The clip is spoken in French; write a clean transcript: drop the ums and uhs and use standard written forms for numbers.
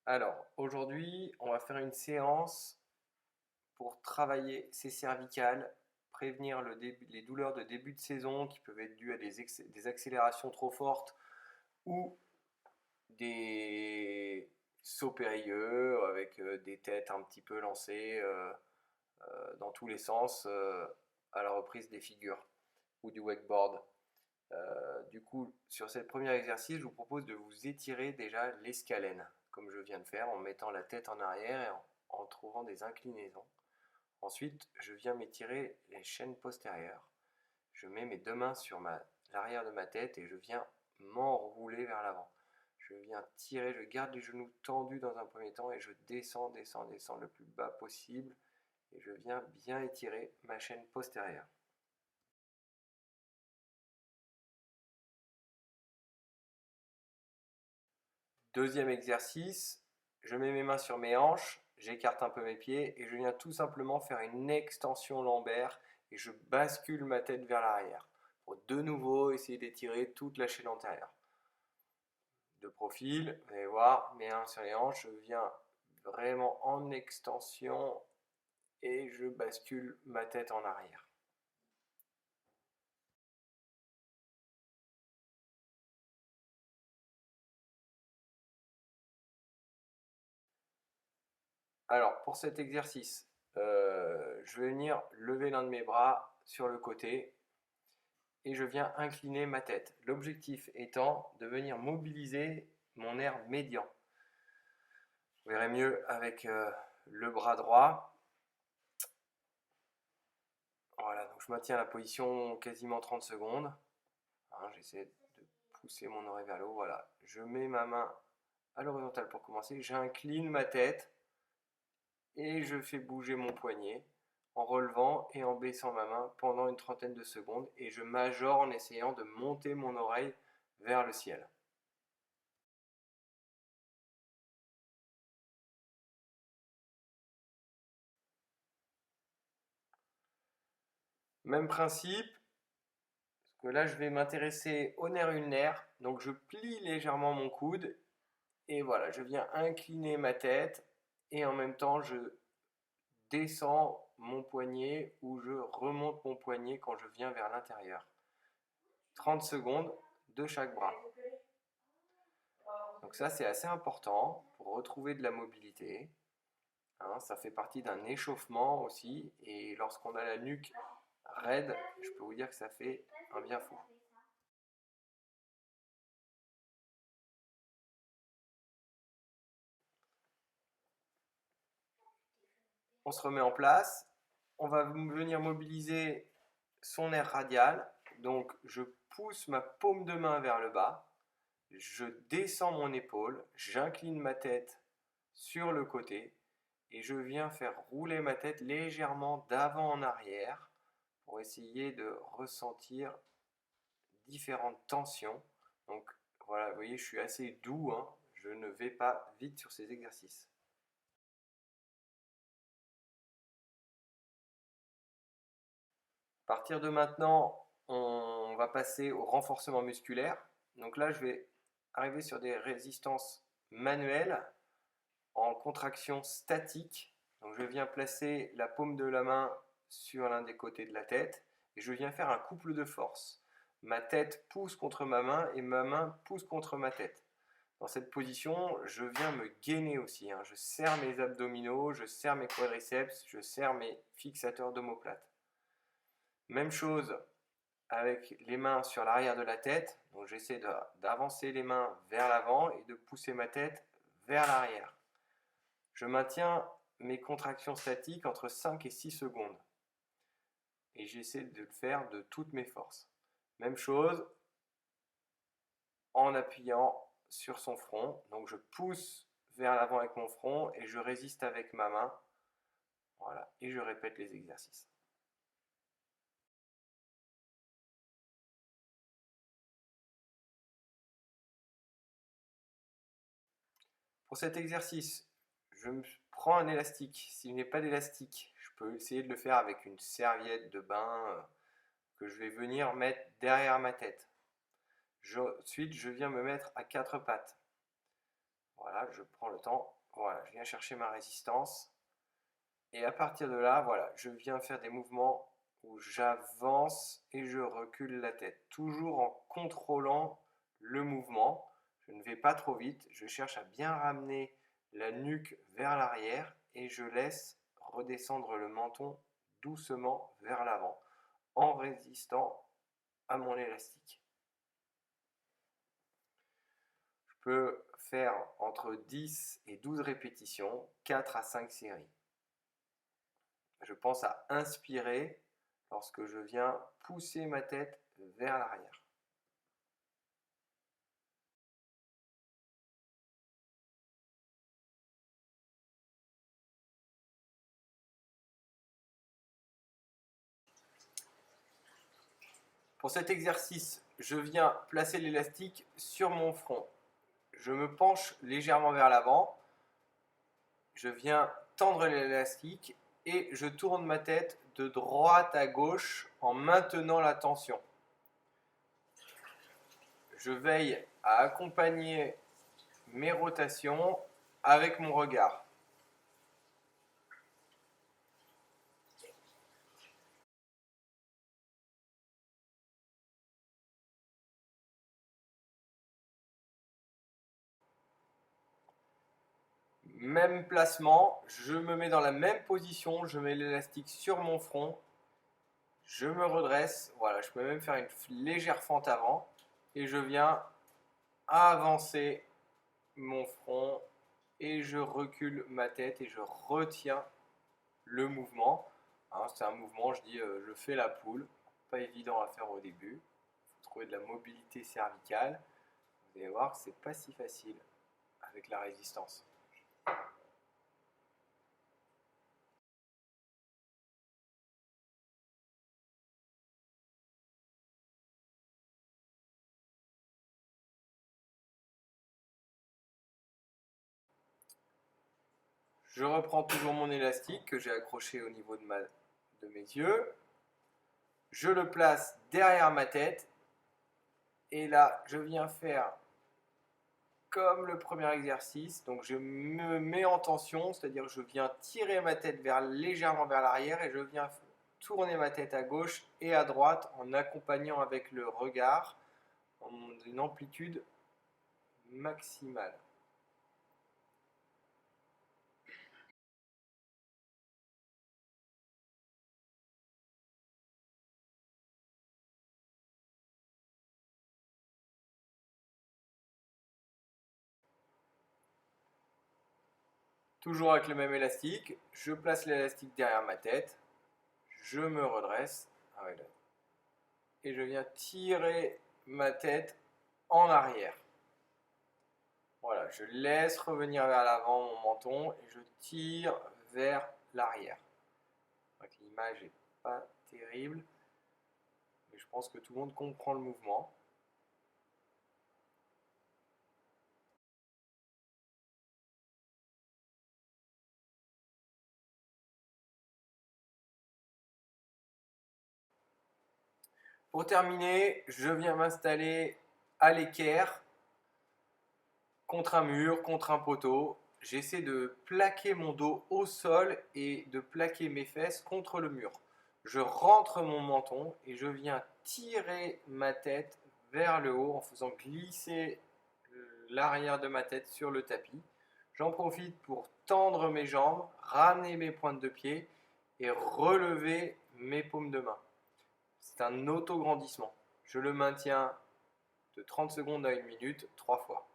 Alors, aujourd'hui, on va faire une séance pour travailler ses cervicales, prévenir les douleurs de début de saison qui peuvent être dues à des accélérations trop fortes ou des sauts périlleux avec des têtes un petit peu lancées dans tous les sens à la reprise des figures ou du wakeboard. Du coup, sur ce premier exercice, je vous propose de vous étirer déjà l'escalène, comme je viens de faire, en mettant la tête en arrière et en trouvant des inclinaisons. Ensuite, je viens m'étirer les chaînes postérieures. Je mets mes deux mains sur l'arrière de ma tête et je viens m'enrouler vers l'avant. Je viens tirer, je garde les genoux tendus dans un premier temps et je descends, descends, descends le plus bas possible et je viens bien étirer ma chaîne postérieure. Deuxième exercice, je mets mes mains sur mes hanches, j'écarte un peu mes pieds et je viens tout simplement faire une extension lombaire et je bascule ma tête vers l'arrière pour de nouveau essayer d'étirer toute la chaîne antérieure. De profil, vous allez voir, mes mains sur les hanches, je viens vraiment en extension et je bascule ma tête en arrière. Alors pour cet exercice, je vais venir lever l'un de mes bras sur le côté et je viens incliner ma tête. L'objectif étant de venir mobiliser mon nerf médian. Vous verrez mieux avec le bras droit. Voilà, donc je maintiens la position quasiment 30 secondes. Hein, j'essaie de pousser mon oreille vers le haut. Voilà, je mets ma main à l'horizontale pour commencer. J'incline ma tête et je fais bouger mon poignet en relevant et en baissant ma main pendant une trentaine de secondes et je majore en essayant de monter mon oreille vers le ciel. Même principe, parce que là je vais m'intéresser au nerf ulnaire, donc je plie légèrement mon coude et voilà, je viens incliner ma tête et en même temps je descends mon poignet ou je remonte mon poignet quand je viens vers l'intérieur. 30 secondes de chaque bras. Donc ça c'est assez important pour retrouver de la mobilité. Hein, ça fait partie d'un échauffement aussi et lorsqu'on a la nuque raide, je peux vous dire que ça fait un bien fou. On se remet en place, on va venir mobiliser son nerf radial, donc je pousse ma paume de main vers le bas, je descends mon épaule, j'incline ma tête sur le côté et je viens faire rouler ma tête légèrement d'avant en arrière pour essayer de ressentir différentes tensions. Donc voilà, vous voyez, je suis assez doux, hein, je ne vais pas vite sur ces exercices. À partir de maintenant, on va passer au renforcement musculaire. Donc là, je vais arriver sur des résistances manuelles en contraction statique. Donc je viens placer la paume de la main sur l'un des côtés de la tête et je viens faire un couple de force. Ma tête pousse contre ma main et ma main pousse contre ma tête. Dans cette position, je viens me gainer aussi. Hein. Je serre mes abdominaux, je serre mes quadriceps, je serre mes fixateurs d'omoplate. Même chose avec les mains sur l'arrière de la tête. Donc j'essaie d'avancer les mains vers l'avant et de pousser ma tête vers l'arrière. Je maintiens mes contractions statiques entre 5 et 6 secondes. Et j'essaie de le faire de toutes mes forces. Même chose en appuyant sur son front. Donc je pousse vers l'avant avec mon front et je résiste avec ma main. Voilà, et je répète les exercices. Pour cet exercice, je me prends un élastique. S'il n'est pas d'élastique, je peux essayer de le faire avec une serviette de bain que je vais venir mettre derrière ma tête. Ensuite, je viens me mettre à quatre pattes. Voilà, je prends le temps Voilà, je viens chercher ma résistance. Et à partir de là, voilà, je viens faire des mouvements où j'avance et je recule la tête. Toujours en contrôlant le mouvement. Je ne vais pas trop vite. Je cherche à bien ramener la nuque vers l'arrière et je laisse redescendre le menton doucement vers l'avant en résistant à mon élastique. Je peux faire entre 10 et 12 répétitions, 4 à 5 séries. Je pense à inspirer lorsque je viens pousser ma tête vers l'arrière. Pour cet exercice, je viens placer l'élastique sur mon front. Je me penche légèrement vers l'avant. Je viens tendre l'élastique et je tourne ma tête de droite à gauche en maintenant la tension. Je veille à accompagner mes rotations avec mon regard. Même placement, je me mets dans la même position, je mets l'élastique sur mon front, je me redresse, voilà, je peux même faire une légère fente avant et je viens avancer mon front et je recule ma tête et je retiens le mouvement. Hein, c'est un mouvement, je dis, je fais la poule, pas évident à faire au début, il faut trouver de la mobilité cervicale. Vous allez voir que c'est pas si facile avec la résistance. Je reprends toujours mon élastique que j'ai accroché au niveau de mes yeux. Je le place derrière ma tête. Et là, je viens faire comme le premier exercice. Donc, je me mets en tension, c'est-à-dire que je viens tirer ma tête légèrement vers l'arrière et je viens tourner ma tête à gauche et à droite en accompagnant avec le regard en une amplitude maximale. Toujours avec le même élastique, je place l'élastique derrière ma tête, je me redresse et je viens tirer ma tête en arrière. Voilà, je laisse revenir vers l'avant mon menton et je tire vers l'arrière. L'image n'est pas terrible, mais je pense que tout le monde comprend le mouvement. Pour terminer, je viens m'installer à l'équerre, contre un mur, contre un poteau. J'essaie de plaquer mon dos au sol et de plaquer mes fesses contre le mur. Je rentre mon menton et je viens tirer ma tête vers le haut en faisant glisser l'arrière de ma tête sur le tapis. J'en profite pour tendre mes jambes, ramener mes pointes de pied et relever mes paumes de main. C'est un auto-grandissement. Je le maintiens de 30 secondes à 1 minute, 3 fois.